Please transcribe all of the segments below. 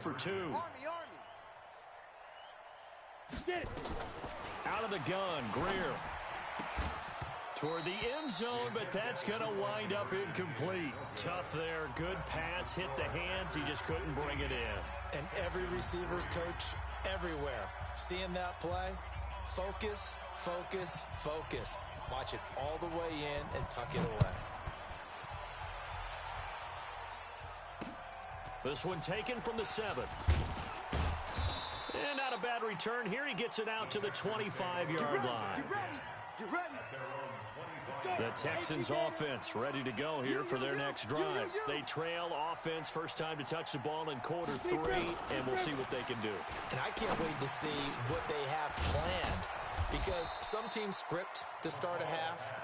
for two. Army. Get it. Out of the gun, Greer. Toward the end zone, but that's going to wind up incomplete. Tough there. Good pass, hit the hands. He just couldn't bring it in. And every receiver's coach everywhere. Seeing that play, focus, focus, focus. Watch it all the way in and tuck it away. This one taken from the 7. And not a bad return here. He gets it out to the 25-yard line. Get ready. The Texans offense ready to go here for their next drive. They trail offense, first time to touch the ball in quarter 3, and we'll see what they can do. And I can't wait to see what they have planned, because some teams script to start a half.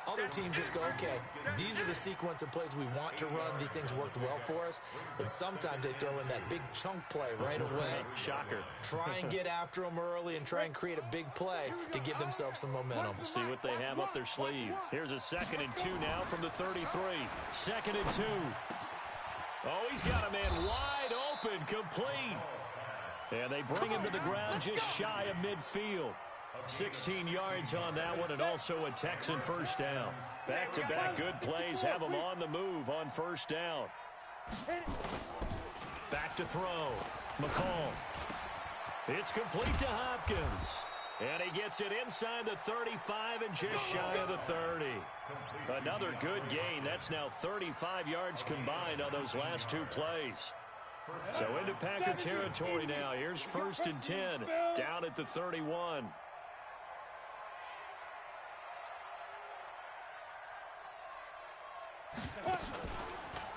Other teams just go, okay, these are the sequence of plays we want to run. These things worked well for us. And sometimes they throw in that big chunk play right away. Shocker. Try and get after them early and try and create a big play to give themselves some momentum. See what they have up their sleeve. Here's a 2nd and 2 now from the 33. 2nd and 2. Oh, he's got a man wide open, complete. And they bring him to the ground just shy of midfield. 16 yards on that one, and also a Texan first down. Back-to-back good plays have them on the move on first down. Back to throw. McCall. It's complete to Hopkins. And he gets it inside the 35 and just shy of the 30. Another good gain. That's now 35 yards combined on those last 2 plays. So into Packer territory now. Here's 1st and 10 down at the 31.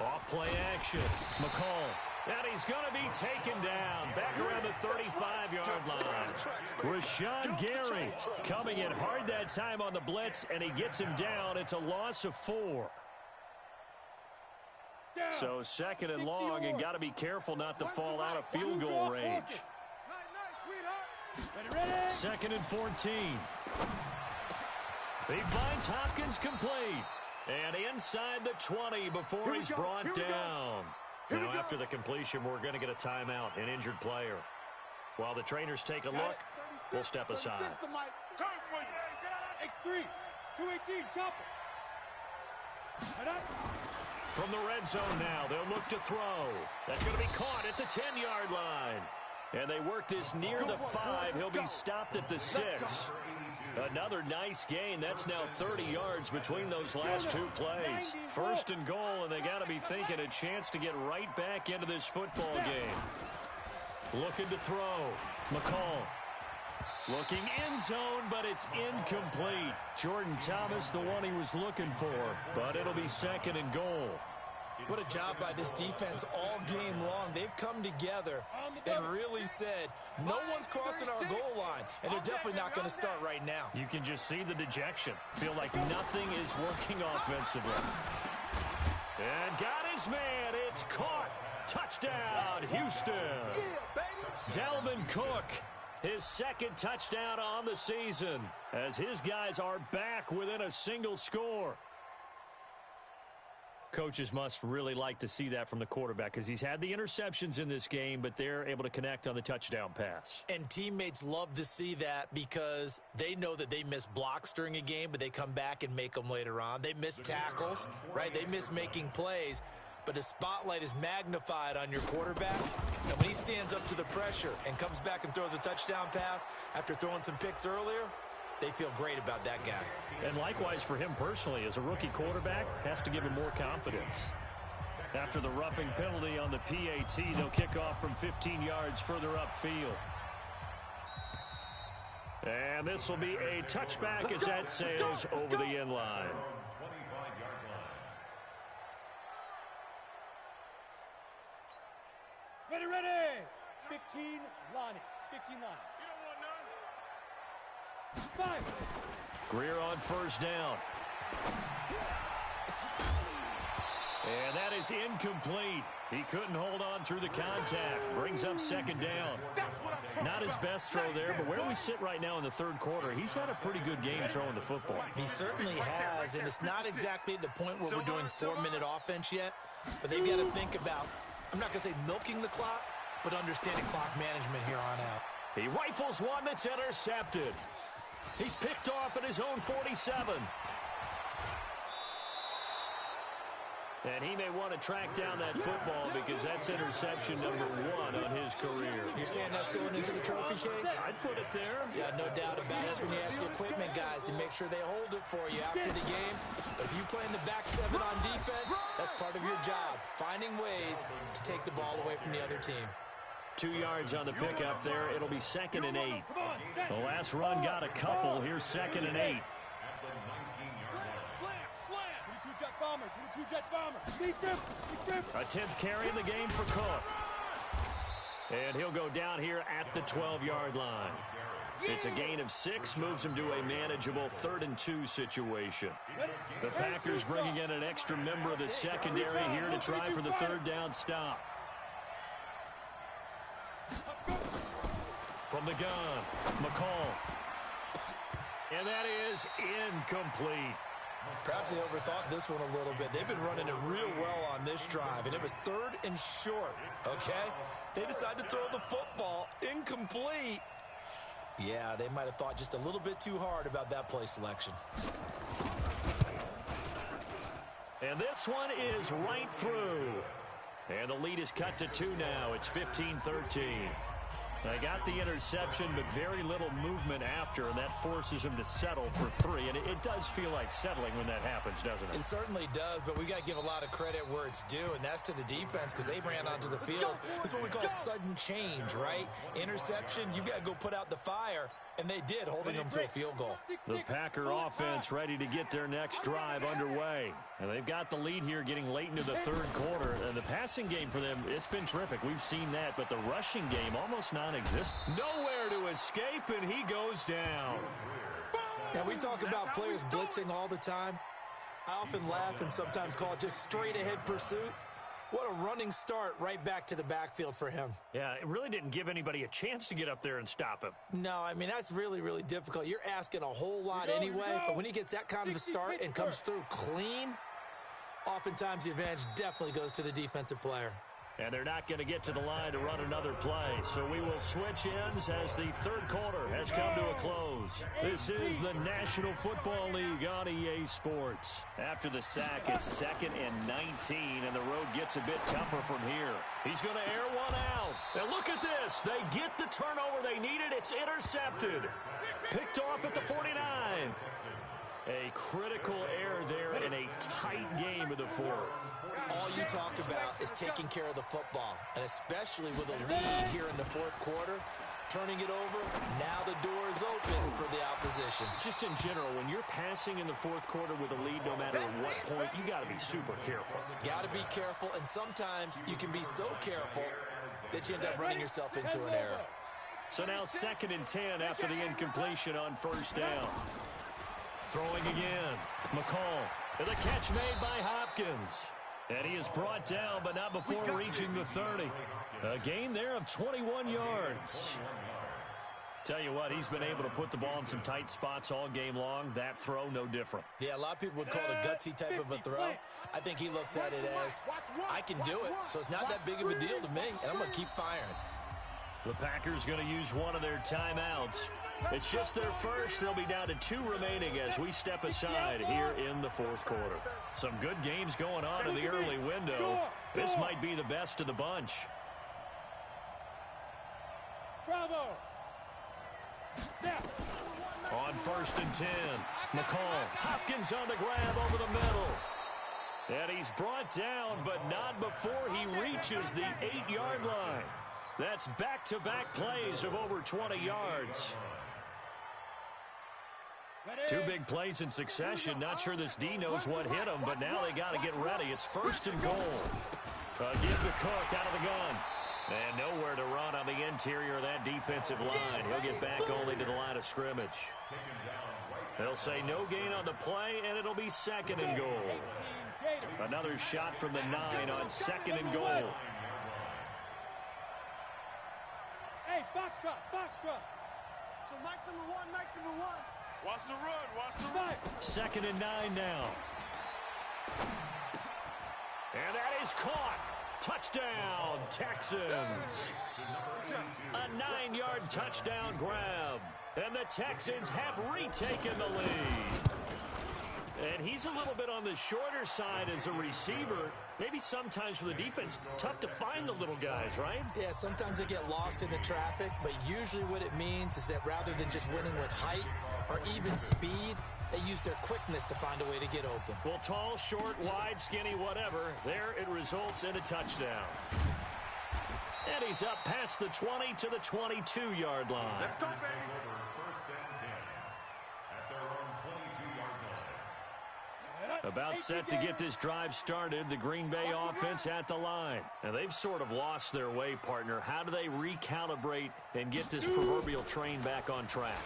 Off play action. McCall. And he's going to be taken down back around the 35-yard line. Rashawn Gary coming in hard that time on the blitz, and he gets him down. It's a loss of 4. So 2nd and long, and got to be careful not to fall out of field goal range. 2nd and 14. He finds Hopkins complete. And inside the 20 before he's brought down. Now after the completion, we're going to get a timeout, an injured player. While the trainers take a look, we'll step aside. X3, 218, chopper. From the red zone now, they'll look to throw. That's going to be caught at the 10-yard line. And they work this near the 5. He'll be stopped at the 6. Another nice gain. That's now 30 yards between those last 2 plays. 1st and goal, and they got to be thinking a chance to get right back into this football game. Looking to throw. McCall. Looking end zone, but it's incomplete. Jordan Thomas, the one he was looking for, but it'll be 2nd and goal. What a job by this defense all game long. They've come together and really said, no one's crossing our goal line, and they're definitely not going to start right now. You can just see the dejection. Feel like nothing is working offensively. And got his man. It's caught. Touchdown, Houston. Dalvin Cook, his 2nd touchdown on the season, as his guys are back within a single score. Coaches must really like to see that from the quarterback, because he's had the interceptions in this game, but they're able to connect on the touchdown pass. And teammates love to see that, because they know that they miss blocks during a game, but they come back and make them later on. They miss tackles, right? They miss making plays, but the spotlight is magnified on your quarterback. And when he stands up to the pressure and comes back and throws a touchdown pass after throwing some picks earlier, they feel great about that guy. And likewise for him personally, as a rookie quarterback, has to give him more confidence. After the roughing penalty on the PAT, they'll kick off from 15 yards further upfield. And this will be a touchback as that sails over the end line. Ready. 15, Lonnie. 15, Lonnie. 5. Greer on first down. And that is incomplete. He couldn't hold on through the contact. Brings up 2nd down. Not his best throw there, but where we sit right now in the 3rd quarter, he's had a pretty good game throwing the football. He certainly has, and it's not exactly at the point where we're doing 4-minute offense yet, but they've got to think about, I'm not going to say milking the clock, but understanding clock management here on out. He rifles one that's intercepted. He's picked off at his own 47. And he may want to track down that football because that's interception number 1 on his career. You're saying that's going into the trophy case? I'd put it there. Yeah, no doubt about it. That's when you ask the equipment guys to make sure they hold it for you after the game. But if you play in the back 7 on defense, that's part of your job, finding ways to take the ball away from the other team. 2 yards on the pickup there. It'll be 2nd and 8. The last run got a couple. Here's 2nd and 8. A 10th carry in the game for Cook. And he'll go down here at the 12-yard line. It's a gain of 6, moves him to a manageable 3rd and 2 situation. The Packers bringing in an extra member of the secondary here to try for the 3rd down stop. From the gun, McCall. And that is incomplete. Perhaps they overthought this one a little bit. They've been running it real well on this drive, and it was 3rd and short, okay? They decided to throw the football incomplete. Yeah, they might have thought just a little bit too hard about that play selection. And this one is right through. And the lead is cut to 2 now. It's 15-13. They got the interception, but very little movement after, and that forces him to settle for 3. And it does feel like settling when that happens, doesn't it? It certainly does, but we got to give a lot of credit where it's due, and that's to the defense because they ran onto the field. This is what we call sudden change, right? Interception, you got to go put out the fire, and they did, holding them to a field goal. The Packer offense ready to get their next drive underway. And they've got the lead here getting late into the 3rd quarter. And the passing game for them, it's been terrific. We've seen that, but the rushing game almost non-existent. Nowhere to escape, and he goes down. Now, we talk about players blitzing all the time. I often laugh and sometimes call it just straight-ahead pursuit. What a running start right back to the backfield for him. Yeah, it really didn't give anybody a chance to get up there and stop him. No, I mean, that's really, really difficult. You're asking a whole lot anyway, but when he gets that kind of a start and comes through clean, oftentimes the advantage definitely goes to the defensive player. And they're not going to get to the line to run another play. So we will switch ends as the 3rd quarter has come to a close. This is the National Football League on EA Sports. After the sack, it's 2nd and 19, and the road gets a bit tougher from here. He's going to air one out. And look at this. They get the turnover they needed. It's intercepted. Picked off at the 49. A critical error there in a tight game of the 4th. All you talk about is taking care of the football, and especially with a lead here in the 4th quarter, turning it over, now the door is open for the opposition. Just in general, when you're passing in the 4th quarter with a lead, no matter at what point, you got to be super careful. Got to be careful, and sometimes you can be so careful that you end up running yourself into an error. So now 2nd and 10 after the incompletion on 1st down. Throwing again. McCall. And the catch made by Hopkins. And he is brought down, but not before reaching the 30. A gain there of 21 yards. Tell you what, he's been able to put the ball in some tight spots all game long. That throw, no different. Yeah, a lot of people would call it a gutsy type of a throw. I think he looks at it as, I can do it, so it's not that big of a deal to me, and I'm going to keep firing. The Packers going to use one of their timeouts. It's just their first. They'll be down to 2 remaining as we step aside here in the 4th quarter. Some good games going on in the early window. This might be the best of the bunch. Bravo. On 1st and 10, McCall. Hopkins on the grab over the middle. And he's brought down, but not before he reaches the 8-yard line. That's back-to-back plays of over 20 yards. 2 big plays in succession. Not sure this D knows what hit him, but now they got to get ready. It's 1st and goal. Give to Cook out of the gun. And nowhere to run on the interior of that defensive line. He'll get back only to the line of scrimmage. They'll say no gain on the play, and it'll be 2nd and goal. Another shot from the 9 on 2nd and goal. Hey, box drop, box drop. So Mike's number one. Watch the run. 2nd and 9 now. And that is caught. Touchdown, Texans. A 9-yard touchdown grab. And the Texans have retaken the lead. And he's a little bit on the shorter side as a receiver. Maybe sometimes for the defense, tough to find the little guys, right? Yeah, sometimes they get lost in the traffic, but usually what it means is that rather than just winning with height or even speed, they use their quickness to find a way to get open. Well, tall, short, wide, skinny, whatever, there it results in a touchdown. And he's up past the 20 to the 22-yard line. Let's go, baby. First and 10 at their own 22-yard line. About set to get this drive started, the Green Bay offense at the line. And they've sort of lost their way, partner. How do they recalibrate and get this proverbial train back on track?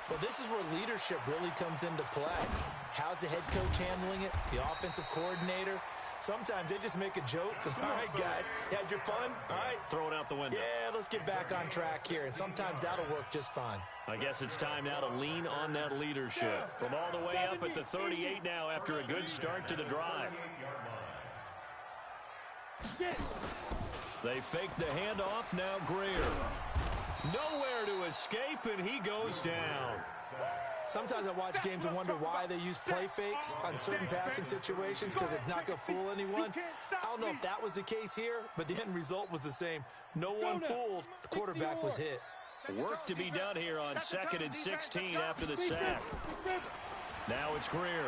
Well, this is where leadership really comes into play. How's the head coach handling it? The offensive coordinator? Sometimes they just make a joke. All right, guys, had your fun? All right. Throw it out the window. Yeah, let's get back on track here. And sometimes that'll work just fine. I guess it's time now to lean on that leadership. From all the way up at the 38 now after a good start to the drive. They fake the handoff, now Greer. Nowhere to escape, and he goes down. Sometimes I watch games and wonder why they use play fakes on certain passing situations because it's not going to fool anyone. I don't know if that was the case here, but the end result was the same. No one fooled. The quarterback was hit. Work to be done here on 2nd and 16 after the sack. Now it's Greer.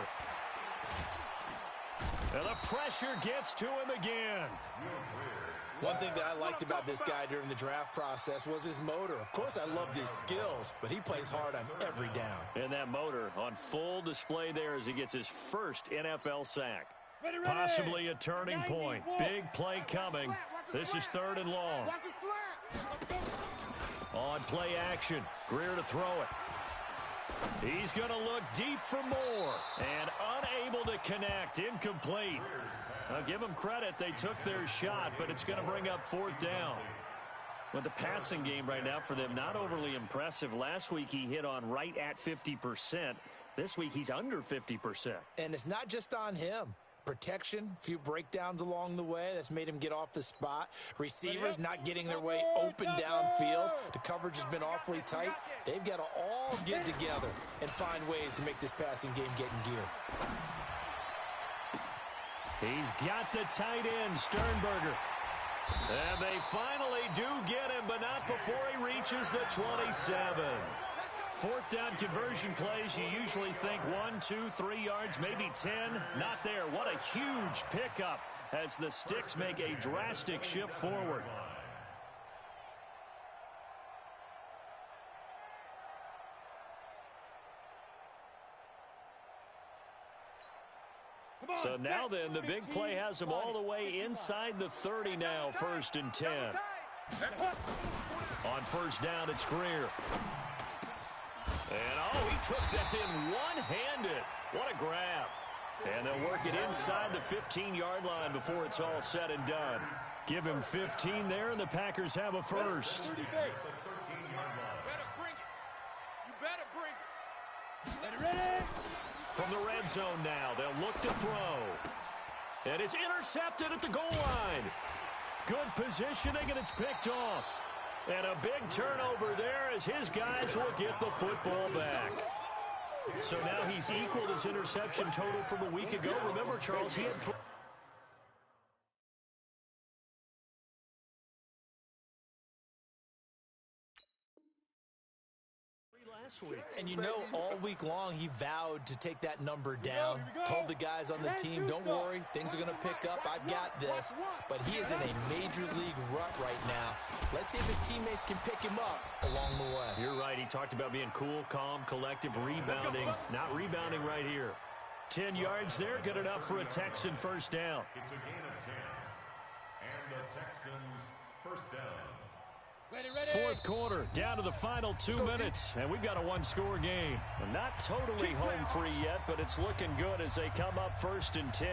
And the pressure gets to him again. One thing that I liked about this guy during the draft process was his motor. Of course, I loved his skills, but he plays hard on every down. And that motor on full display there as he gets his first NFL sack. Possibly a turning point. Big play coming. This is 3rd and long. On play action. Greer to throw it. He's going to look deep for more. And unable to connect. Incomplete. I'll give them credit. They took their shot, but it's going to bring up 4th down. With the passing game right now for them, not overly impressive. Last week he hit on right at 50%. This week he's under 50%. And it's not just on him. Protection, a few breakdowns along the way. That's made him get off the spot. Receivers not getting their way open downfield. The coverage has been awfully tight. They've got to all get together and find ways to make this passing game get in gear. He's got the tight end, Sternberger. And they finally do get him, but not before he reaches the 27. 4th down conversion plays, you usually think 1, 2, 3 yards, maybe 10. Not there. What a huge pickup as the Sticks make a drastic shift forward. So now then, the big play has them all the way inside the 30 now, 1st and 10. On 1st down, it's Greer. And, oh, he took that in one-handed. What a grab. And they'll work it inside the 15-yard line before it's all said and done. Give him 15 there, and the Packers have a first. You better bring it. You better bring it. Ready? From the red zone now, they'll look to throw. And it's intercepted at the goal line. Good positioning, and it's picked off. And a big turnover there as his guys will get the football back. So now he's equaled his interception total from a week ago. Remember, Charles, he had last week. And you know, all week long, he vowed to take that number down. Told the guys on the team, don't worry, things are going to pick up. I've got this. But he is in a major league rut right now. Let's see if his teammates can pick him up along the way. You're right. He talked about being cool, calm, collective, rebounding. Not rebounding right here. 10 yards there, good enough for a Texan first down. It's a gain of 10. And the Texans first down. Ready. 4th quarter, down to the final 2 minutes, and we've got a one-score game. Not totally home free yet, but it's looking good as they come up 1st and 10.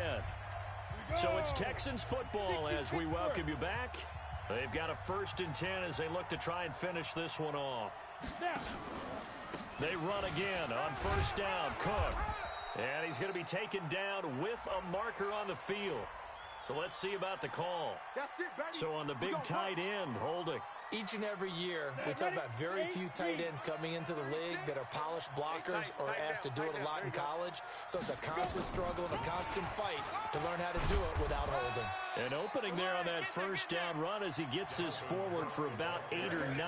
So it's Texans football as we welcome you back. They've got a 1st and 10 as they look to try and finish this one off. They run again on 1st down, Cook. And he's going to be taken down with a marker on the field. So let's see about the call. So on the big tight end, holding. Each and every year, we talk about very few tight ends coming into the league that are polished blockers or asked to do it a lot in college. So it's a constant struggle and a constant fight to learn how to do it without holding. An opening there on that first down run as he gets this forward for about 8 or 9.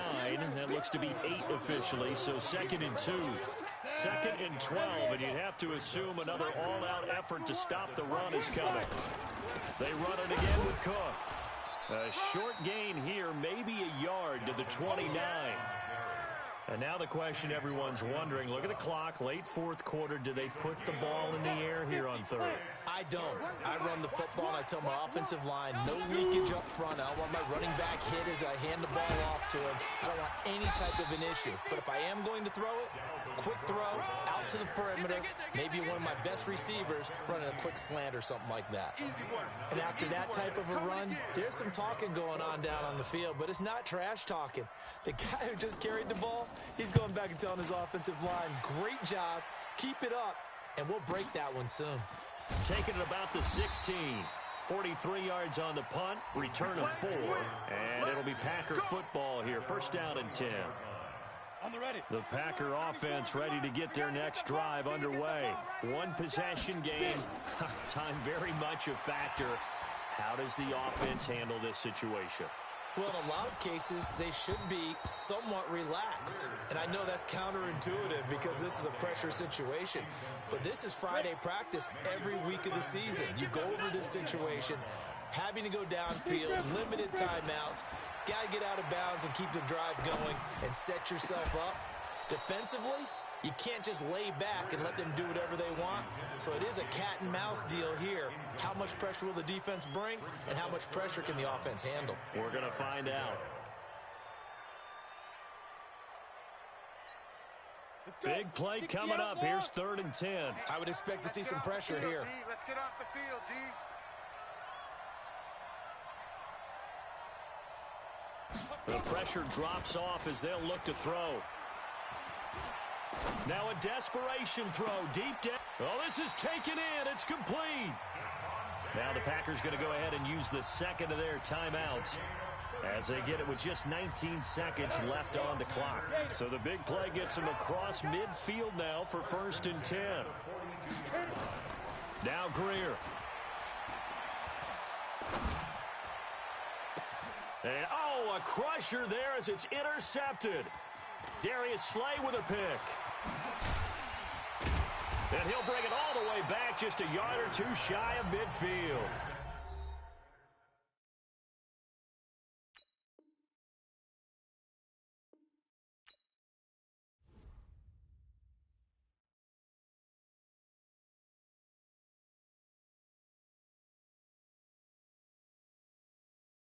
That looks to be 8 officially, so 2nd and 2. 2nd and 12, and you'd have to assume another all-out effort to stop the run is coming. They run it again with Cook. A short gain here, maybe a yard to the 29. And now the question everyone's wondering, look at the clock, late fourth quarter, do they put the ball in the air here on third? I don't. I run the football, and I tell my offensive line, no leakage up front. I don't want my running back hit as I hand the ball off to him. I don't want any type of an issue. But if I am going to throw it, quick throw, out to the perimeter, maybe one of my best receivers running a quick slant or something like that. And after that type of a run, there's some talking going on down on the field, but it's not trash talking. The guy who just carried the ball, he's going back and telling his offensive line, great job, keep it up, and we'll break that one soon. Taking it about the 16. 43 yards on the punt, return of 4, and it'll be Packer football here. First down and 10. The Packer offense ready to get their next drive underway. One possession game. Time very much a factor. How does the offense handle this situation? Well, in a lot of cases, they should be somewhat relaxed. And I know that's counterintuitive because this is a pressure situation. But this is Friday practice every week of the season. You go over this situation, having to go downfield, limited timeouts, got to get out of bounds and keep the drive going and set yourself up. Defensively, you can't just lay back and let them do whatever they want. So it is a cat and mouse deal here. How much pressure will the defense bring, and how much pressure can the offense handle? We're going to find out. Big play coming up. Here's 3rd and 10. I would expect to see some pressure here. Let's get off the field, D. The pressure drops off as they'll look to throw. Now a desperation throw deep down. Oh, this is taken in. It's complete. Now the Packers going to go ahead and use the second of their timeouts as they get it with just 19 seconds left on the clock. So the big play gets them across midfield now for 1st and 10. Now Greer. And, a crusher there as it's intercepted. Darius Slay with a pick. And he'll bring it all the way back, just a yard or two shy of midfield.